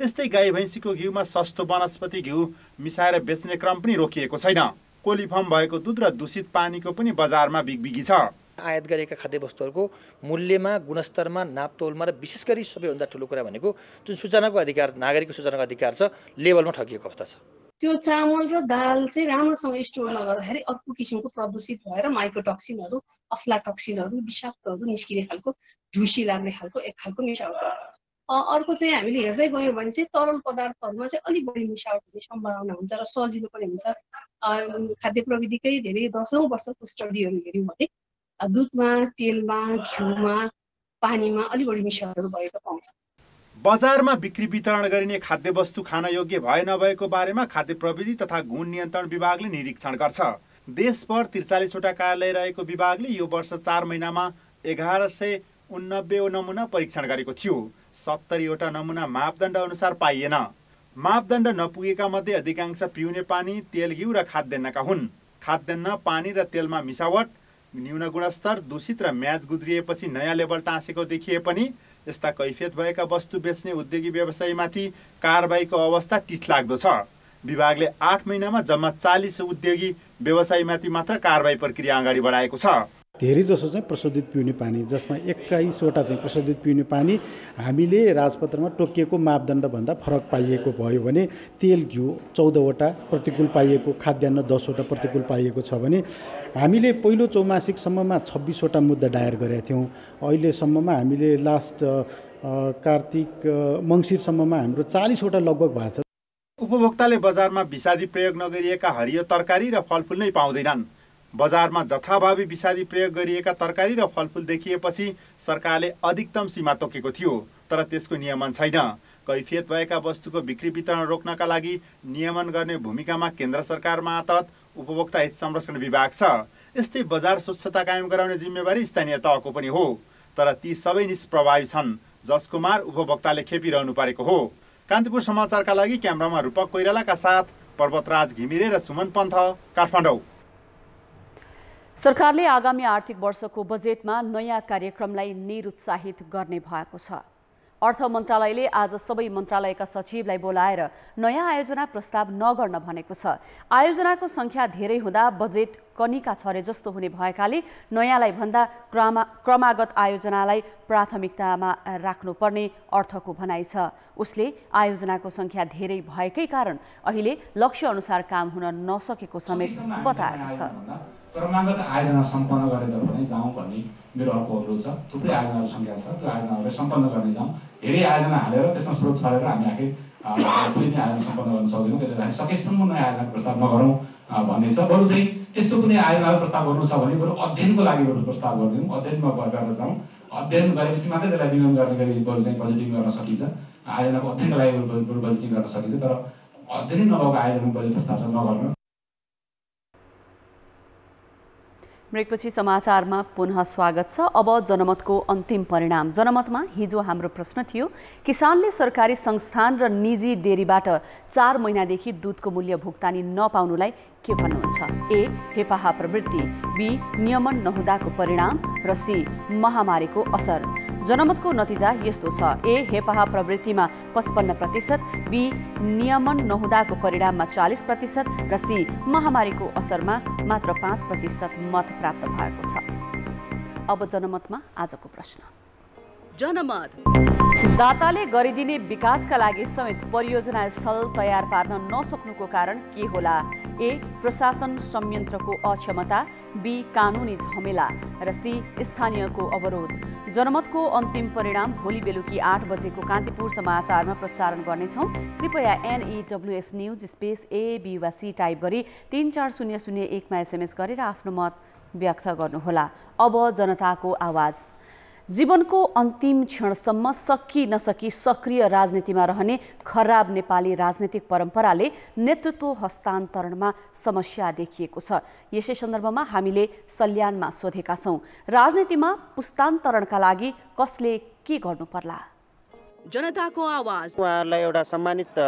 यस्तै गाई भैँसीको घिउमा सस्तो वनस्पति घिउ मिसाएर बेच्ने क्रम पनि रोकिएको छैन। कोलिफर्म भएको दुध र दूषित पानीको पनि बजारमा बिगबिगी छ। आयात गरेका खाद्यवस्तुहरूको मूल्यमा, गुणस्तरमा, नापतोलमा र विशेष गरी सबैभन्दा ठुलो कुरा भनेको जुन सूचनाको अधिकार, नागरिकको सूचनाको अधिकार छ, लेभलमा ठगिएको अवस्था छ। त्यो चामल र दाल चाहिँ राम्रोसँग स्टोर नगर्दाखेरि अर्को किसिमको प्रदूषित भएर माइक्रोटक्सिनहरू, अफ्लाटक्सिनहरू, विषाक्तहरू निस्किने खालको, ढुसी लाग्ने खालको एक खालको मिसावट। अर्को चाहिँ हामीले हेर्दै गयौँ भने चाहिँ तरल पदार्थहरूमा चाहिँ अलिक बढी मिसावट हुने सम्भावना हुन्छ र सजिलो पनि हुन्छ। खाद्य प्रविधिकै धेरै 10औं वर्षको स्टडीहरू हेऱ्यौँ भने दुधमा, तेलमा, घिउमा, पानीमा अलि बढी मिसावटहरू भएको पाउँछ। बजारमा बिक्री वितरण गरिने खाद्यवस्तु खान योग्य भए नभएको बारेमा खाद्य प्रविधि तथा गुण नियन्त्रण विभागले निरीक्षण गर्छ। देशभर 43वटा कार्यालय रहेको विभागले यो वर्ष 4 महिनामा 1189 नमुना परीक्षण गरेको थियो। 70वटा नमुना मापदण्ड अनुसार पाइएन। मापदण्ड नपुगेका मध्ये अधिकांश पिउने पानी, तेल, घिउ र खाद्यान्नका हुन्। खाद्यान्न, पानी र तेलमा मिसावट, न्यून गुणस्तर, दूषित र म्याज गुद्रिएपछि नयाँ लेबल टाँसेको देखिए पनि यस्ता कैफियत भएका वस्तु बेच्ने उद्योगी व्यवसायीमाथि कारबाहीको अवस्था टिठलाग्दो छ। विभागले 8 महिनामा जम्मा 40 उद्योगी व्यवसायीमाथि मात्र कारबाही प्रक्रिया अगाडि बढाएको छ। धेरै जसो चाहिँ प्रशोधित पिउने पानी, जसमा 21वटा चाहिँ प्रशोधित पिउने पानी हामीले राजपत्रमा तोकिएको मापदण्डभन्दा फरक पाइएको भयो भने, तेल, घिउ 14वटा प्रतिकूल पाइएको, खाद्यान्न 10वटा प्रतिकूल पाइएको छ भने हामीले पहिलो चौमासिकसम्ममा 26वटा मुद्दा दायर गरेका थियौँ। अहिलेसम्ममा हामीले लास्ट कार्तिक मङ्सिरसम्ममा हाम्रो 40वटा लगभग भएको छ। उपभोक्ताले बजारमा विषादी प्रयोग नगरिएका हरियो तरकारी र फलफुल नै पाउँदैनन्। बजारमा जथाभावी विषादी प्रयोग गरिएका तरकारी र फलफुल देखिएपछि सरकारले अधिकतम सीमा तोकेको थियो, तर त्यसको नियमन छैन। कैफियत भएका वस्तुको बिक्री वितरण रोक्नका लागि नियमन गर्ने भूमिकामा केन्द्र सरकार मातहत उपभोक्ता हित संरक्षण विभाग छ। यस्तै बजार स्वच्छता कायम गराउने जिम्मेवारी स्थानीय तहको पनि हो, तर ती सबै निष्प्रभावी छन्, जसको मार उपभोक्ताले खेपिरहनु परेको हो। कान्तिपुर समाचारका लागि क्यामेरामा रूपक कोइरालाका साथ पर्वतराज घिमिरे र सुमन पन्थ, काठमाडौँ। सरकारले आगामी आर्थिक वर्षको बजेटमा नयाँ कार्यक्रमलाई निरुत्साहित गर्ने भएको छ। अर्थ मन्त्रालयले आज सबै मन्त्रालयका सचिवलाई बोलाएर नयाँ आयोजना प्रस्ताव नगर्न भनेको छ। आयोजनाको संख्या धेरै हुँदा बजेट कनिका छरे जस्तो हुने भएकाले नयाँलाई भन्दा क्रमागत आयोजनालाई प्राथमिकतामा राख्नुपर्ने अर्थको भनाइ छ। उसले आयोजनाको संख्या धेरै भएकै कारण अहिले लक्ष्य अनुसार काम हुन नसकेको समेत बताएको छ। क्रमागत आयोजना सम्पन्न गरेर भने जाउँ भन्ने मेरो अर्को अनुरोध छ। थुप्रै आयोजनाको सङ्ख्या छ, त्यो आयोजनाहरूलाई सम्पन्न गर्ने जाउँ। धेरै आयोजना हालेर त्यसमा स्रोत छरेर हामी आखिर कुनै पनि आयोजना सम्पन्न गर्न सक्दैनौँ। त्यसले गर्दाखेरि सकेसम्म नयाँ आयोजनाको प्रस्ताव नगरौँ भन्ने छ। बरु चाहिँ त्यस्तो कुनै आयोजनाको प्रस्ताव गर्नु छ भने बरु अध्ययनको लागि बरु प्रस्ताव गरिदिउँ, अध्ययनमा गरेर जाउँ। अध्ययन गरेपछि मात्रै त्यसलाई विनियोजन गर्ने गरी बरु चाहिँ बजेटिङ गर्न सकिन्छ। आयोजनाको अध्ययनको लागि बरु बजेटिङ गर्न सकिन्छ, तर अध्ययन नभएको आयोजनाको बजेट प्रस्ताव चाहिँ नगर्नु। ब्रेकपछि समाचारमा पुनः स्वागत छ। अब जनमतको अन्तिम परिणाम। जनमतमा हिजो हाम्रो प्रश्न थियो, किसानले सरकारी संस्थान र निजी डेरीबाट 4 महिनादेखि दुधको मूल्य भुक्तानी नपाउनुलाई के भन्नुहुन्छ? ए, हेपाहा प्रवृत्ति, बी, नियमन नहुँदाको परिणाम र सी, महामारीको असर। जनमतको नतिजा यस्तो छ। ए, हेपाहा प्रवृत्तिमा 55%, बी, नियमन नहुँदाको परिणाममा 40% र सी, महामारीको असरमा मात्र 5% मत प्राप्त भएको छ। अब जनमतमा आजको प्रश्न। जनमत, दाताले गरिदिने विकासका लागि समेत परियोजना स्थल तयार पार्न नसक्नुको कारण के होला? ए, प्रशासन संयन्त्रको अक्षमता, बी, कानुनी झमेला र सी, स्थानीयको अवरोध। जनमतको अन्तिम परिणाम भोलि बेलुकी 8 बजेको कान्तिपुर समाचारमा प्रसारण गर्नेछौँ। कृपया NEWS news space A, B वा C टाइप गरी 34001मा SMS गरेर आफ्नो मत व्यक्त गर्नुहोला। अब जनताको आवाज। जीवनको अन्तिम क्षणसम्म सकी नसकी सक्रिय राजनीतिमा रहने खराब नेपाली राजनीतिक परम्पराले नेतृत्व हस्तान्तरणमा समस्या देखिएको छ। यसै सन्दर्भमा हामीले सल्यानमा सोधेका छौं, राजनीतिमा पुस्तान्तरणका लागि कसले के गर्नु पर्ला? जनताको आवाज। उहाँहरूलाई एउटा सम्मानित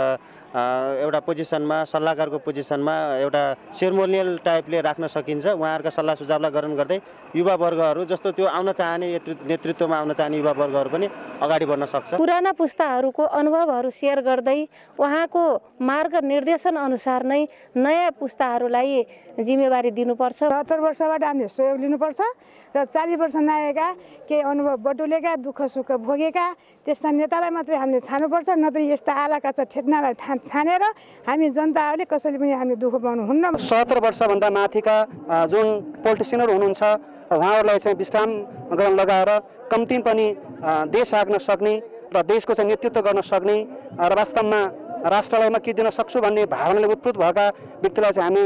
एउटा पोजिसनमा, सल्लाहकारको पोजिसनमा एउटा सेरेमोनियल टाइपले राख्न सकिन्छ। उहाँहरूका सल्लाह सुझावलाई ग्रहण गर्दै युवावर्गहरू जस्तो त्यो आउन चाहने नेतृत्वमा आउन चाहने युवावर्गहरू पनि अगाडि बढ्न सक्छ। पुराना पुस्ताहरूको अनुभवहरू सेयर गर्दै उहाँको मार्ग निर्देशन अनुसार नै नयाँ पुस्ताहरूलाई जिम्मेवारी दिनुपर्छ। 70 वर्षबाट हामीले सहयोग लिनुपर्छ र 40 वर्ष नआएका केही अनुभव बटुलेका, दुःख सुख भोगेका त्यस्ता नेतालाई मात्रै हामीले छान्नुपर्छ। नत्र यस्ता आलाकाचा ठेट्नालाई छानेर हामी जनताहरूले कसैले पनि हामीले दुःख पाउनु हुन्न। 70 वर्षभन्दा माथिका जुन पोलिटिसियनहरू हुनुहुन्छ उहाँहरूलाई चाहिँ विश्राम गर्न लगाएर कम्ती पनि देश हाँक्न सक्ने र देशको चाहिँ नेतृत्व गर्न सक्ने र वास्तवमा राष्ट्रलाई म के दिन सक्छु भन्ने भावनाले उत्प्रुत भएका व्यक्तिलाई चाहिँ हामी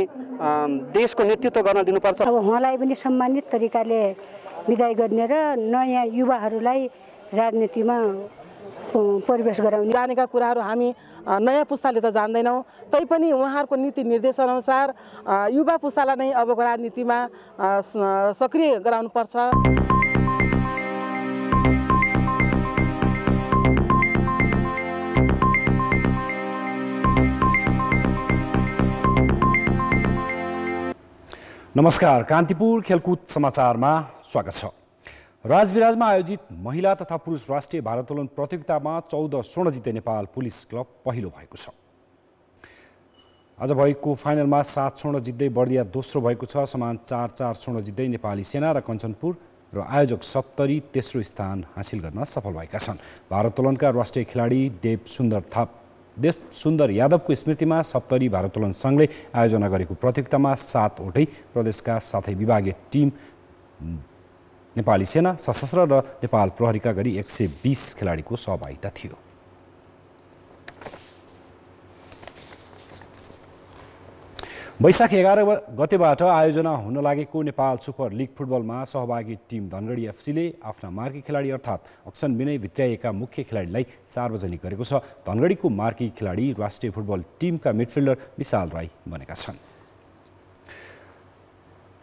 देशको नेतृत्व गर्न दिनुपर्छ। अब उहाँलाई पनि सम्मानित तरिकाले विदाई गर्ने र नयाँ युवाहरूलाई राजनीतिमा परिवेश गराउने। जानेका कुराहरू हामी नयाँ पुस्ताले त जान्दैनौँ, तैपनि उहाँहरूको नीति निर्देशन अनुसार युवा पुस्तालाई नै अबको राजनीतिमा सक्रिय गराउनुपर्छ। नमस्कार, कान्तिपुर खेलकुद समाचारमा स्वागत छ। राजविराजमा आयोजित महिला तथा पुरुष राष्ट्रिय भारोत्तोलन प्रतियोगितामा 14 स्वर्ण जित्दै नेपाल पुलिस क्लब पहिलो भएको छ। आज भएको फाइनलमा 7 स्वर्ण जित्दै बर्दिया दोस्रो भएको छ। समान 4-4 स्वर्ण जित्दै नेपाली सेना र कञ्चनपुर र आयोजक सप्तरी तेस्रो स्थान हासिल गर्न सफल भएका छन्। भारोत्तोलनका राष्ट्रिय खेलाडी देव सुन्दर यादवको स्मृतिमा सप्तरी भारोत्तोलन सङ्घले आयोजना गरेको प्रतियोगितामा 7वटै प्रदेशका साथै विभागीय टिम नेपाली सेना, सशस्त्र र नेपाल प्रहरीका गरी 120 खेलाडीको सहभागिता थियो। वैशाख 11 गतेबाट आयोजना हुन लागेको नेपाल सुपर लिग फुटबलमा सहभागी टिम धनगढी एफसीले आफ्ना मार्की खेलाडी अर्थात् अक्सन बिनै भित्र्याएका मुख्य खेलाडीलाई सार्वजनिक गरेको छ। धनगढीको मार्की खेलाडी राष्ट्रिय फुटबल टिमका मिडफिल्डर विशाल राई बनेका छन्।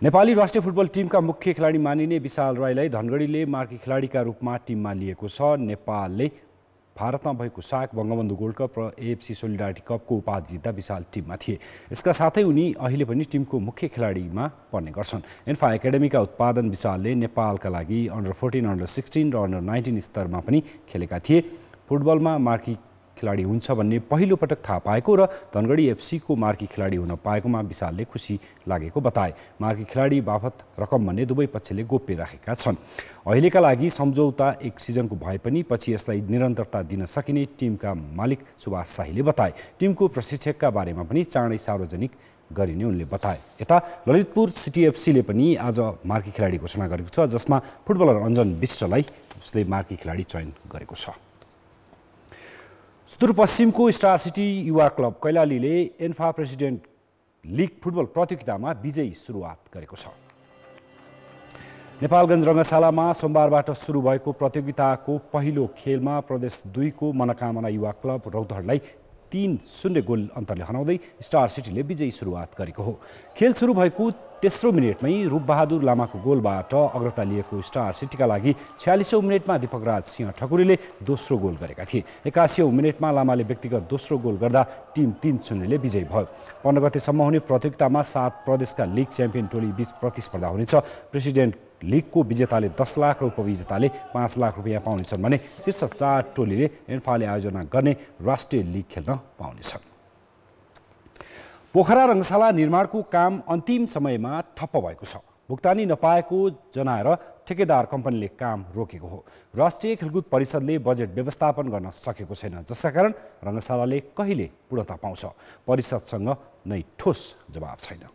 नेपाली राष्ट्रिय फुटबल टिमका मुख्य खेलाडी मानिने विशाल राईलाई धनगढीले मार्की खेलाडीका रूपमा टिममा लिएको छ। नेपालले भारतमा भएको साक बङ्गबन्धु गोल्ड कप र एएफसी सोलिडारिटी कपको उपाधि जित्दा विशाल टिममा थिए। यसका साथै उनी अहिले पनि टिमको मुख्य खेलाडीमा पर्ने गर्छन्। एन्फा एकाडेमीका उत्पादन विशालले नेपालका लागि अन्डर 14, अन्डर 16 र अन्डर 19 स्तरमा पनि खेलेका थिए। फुटबलमा मार्की खेलाडी हुन्छ भन्ने पहिलो पटक थाहा पाएको र धनगढी एफसीको मार्की खेलाडी हुन पाएकोमा विशालले खुसी लागेको बताए। मार्की खेलाडी बापत रकम भन्ने दुवै पक्षले गोप्य राखेका छन्। अहिलेका लागि सम्झौता 1 सिजनको भए पनि पछि यसलाई निरन्तरता दिन सकिने टिमका मालिक सुभाष शाहीले बताए। टिमको प्रशिक्षकका बारेमा पनि चाँडै सार्वजनिक गरिने उनले बताए। यता ललितपुर सिटिएफसीले पनि आज मार्की खेलाडी घोषणा गरेको छ, जसमा फुटबलर अञ्जन विष्टलाई उसले मार्की खेलाडी चयन गरेको छ। सुदूरपश्चिमको स्टार सिटी युवा क्लब कैलालीले एन्फा प्रेसिडेन्ट लिग फुटबल प्रतियोगितामा विजयी सुरुवात गरेको छ। नेपालगञ्ज रङ्गशालामा सोमबारबाट सुरु भएको प्रतियोगिताको पहिलो खेलमा प्रदेश 2 को मनोकामना युवा क्लब रौतहटलाई 3-0 गोल अन्तरले हराउँदै स्टार सिटीले विजयी सुरुवात गरेको हो। खेल सुरु भएको तेस्रो मिनेटमै रूपबहादुर लामाको गोलबाट अग्रता लिएको स्टार सिटीका लागि 46औं मिनेटमा दीपकराज सिंह ठकुरीले दोस्रो गोल गरेका थिए। 81औं मिनेटमा लामाले व्यक्तिगत दोस्रो गोल गर्दा टिम 3-0 ले विजयी भयो। 15 गतेसम्म हुने प्रतियोगितामा 7 प्रदेशका लिग च्याम्पियन टोली बीच प्रतिस्पर्धा हुनेछ। प्रेसिडेन्ट लिगको विजेताले 10 लाख र उपविजेताले 5 लाख रुपियाँ पाउनेछन् भने शीर्ष 4 टोलीले एन्फाले आयोजना गर्ने राष्ट्रिय लिग खेल्न पाउनेछन्। पोखरा रङ्गशाला निर्माणको काम अन्तिम समयमा ठप्प भएको छ। भुक्तानी नपाएको जनाएर ठेकेदार कम्पनीले काम रोकेको हो। राष्ट्रिय खेलकुद परिषदले बजेट व्यवस्थापन गर्न सकेको छैन, जसका कारण रङ्गशालाले कहिले पूर्णता पाउँछ, परिषदसँग नै ठोस जवाब छैन।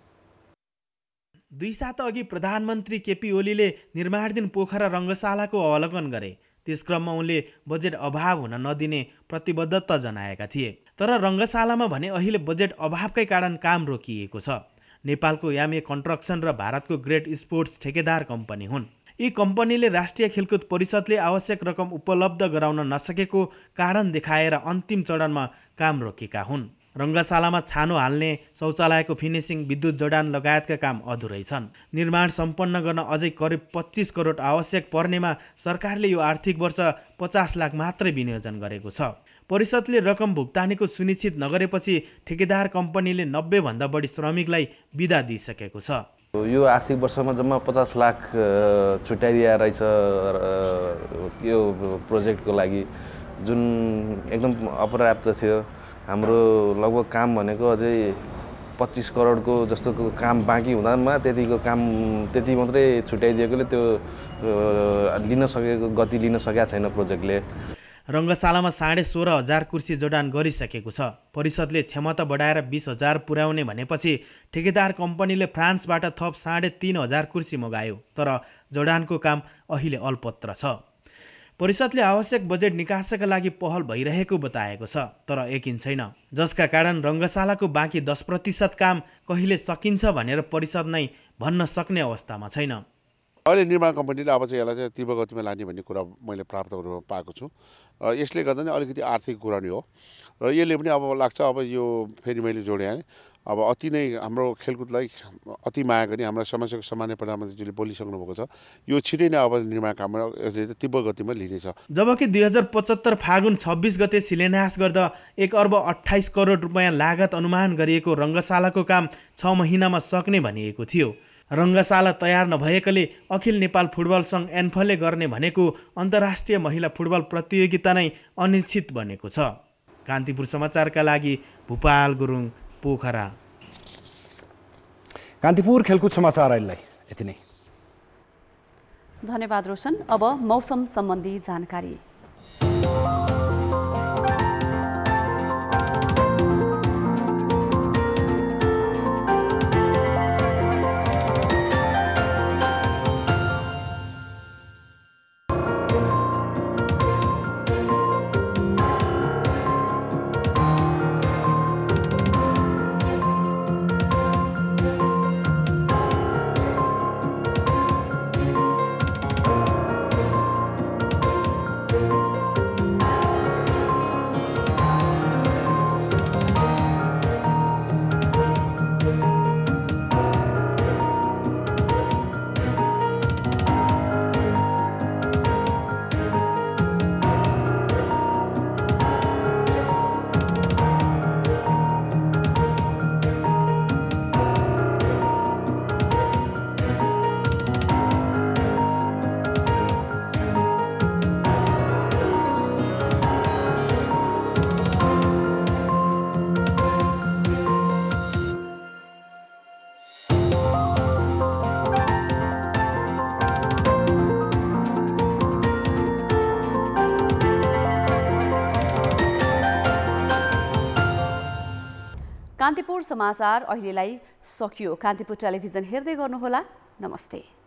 2 साता अघि प्रधानमन्त्री केपी ओलीले निर्माणाधीन पोखरा रङ्गशालाको अवलोकन गरे। त्यस क्रममा उनले बजेट अभाव हुन नदिने प्रतिबद्धता जनाएका थिए। तर रङ्गशालामा भने अहिले बजेट अभावकै कारण काम रोकिएको छ। नेपालको यामे कन्स्ट्रक्सन र भारतको ग्रेट स्पोर्ट्स ठेकेदार कम्पनी हुन्। यी कम्पनीले राष्ट्रिय खेलकुद परिषदले आवश्यक रकम उपलब्ध गराउन नसकेको कारण देखाएर अन्तिम चरणमा काम रोकेका हुन्। रङ्गशालामा छानो हाल्ने, शौचालयको फिनिसिङ, विद्युत जडान लगायतका काम अधुरै छन्। निर्माण सम्पन्न गर्न अझै करिब 25 करोड आवश्यक पर्नेमा सरकारले यो आर्थिक वर्ष 50 लाख मात्रै विनियोजन गरेको छ। परिषदले रकम भुक्तानीको सुनिश्चित नगरेपछि ठेकेदार कम्पनीले 90 भन्दा बढी श्रमिकलाई बिदा दिइसकेको छ। यो आर्थिक वर्षमा जम्मा 50 लाख छुट्याइदिया रहेछ यो प्रोजेक्टको लागि, जुन एकदम अपर्याप्त थियो। हाम्रो लगभग काम भनेको अझै 25 करोडको जस्तो काम बाँकी हुँदामा त्यति मात्रै छुट्याइदिएकोले त्यो गति लिन सकेका छैन प्रोजेक्टले। रङ्गशालामा 16,500 कुर्सी जडान गरिसकेको छ। परिषदले क्षमता बढाएर 20,000 पुर्याउने भनेपछि ठेकेदार कम्पनीले फ्रान्सबाट थप 3,500 कुर्सी मगायो, तर जडानको काम अहिले अल्पत्र छ। परिषदले आवश्यक बजेट निकासका लागि पहल भइरहेको बताएको छ, तर यकिन छैन, जसका कारण रङ्गशालाको बाँकी 10% काम कहिले सकिन्छ भनेर परिषद नै भन्न सक्ने अवस्थामा छैन। अहिले निर्माण कम्पनीले अब चाहिँ यसलाई चाहिँ तीव्र गतिमा लाने भन्ने कुरा मैले प्राप्त गरेर पाएको छु। यसले गर्दा नै अलिकति आर्थिक कुरा नै हो र यसले पनि अब लाग्छ अब यो फेरि मैले जोडेँ अब अति नै हाम्रो खेलकुदलाई अति माया गर्ने हाम्रो समस्याको सामान्य प्रधानमन्त्रीजीले बोलिसक्नु भएको छ। यो छिटै नै अब निर्माण काम यसले तीव्र गतिमा लिनेछ। जबकि 2075 फागुन 26 गते शिलान्यास गर्दा 1 अर्ब 28 करोड रुपियाँ लागत अनुमान गरिएको रङ्गशालाको काम 6 महिनामा सक्ने भनिएको थियो। रङ्गशाला तयार नभएकाले अखिल नेपाल फुटबल सङ्घ एन्फले गर्ने भनेको अन्तर्राष्ट्रिय महिला फुटबल प्रतियोगिता नै अनिश्चित बनेको छ। कान्तिपुर समाचारका लागि भूपाल गुरुङ, पोखरा। कान्तिपुर खेलकुद समाचार अहिलेलाई यति नै। धन्यवाद रोशन। अब मौसम सम्बन्धी जानकारी। कान्तिपुर समाचार अहिलेलाई सकियो। कान्तिपुर टेलिभिजन हेर्दै गर्नुहोला। नमस्ते।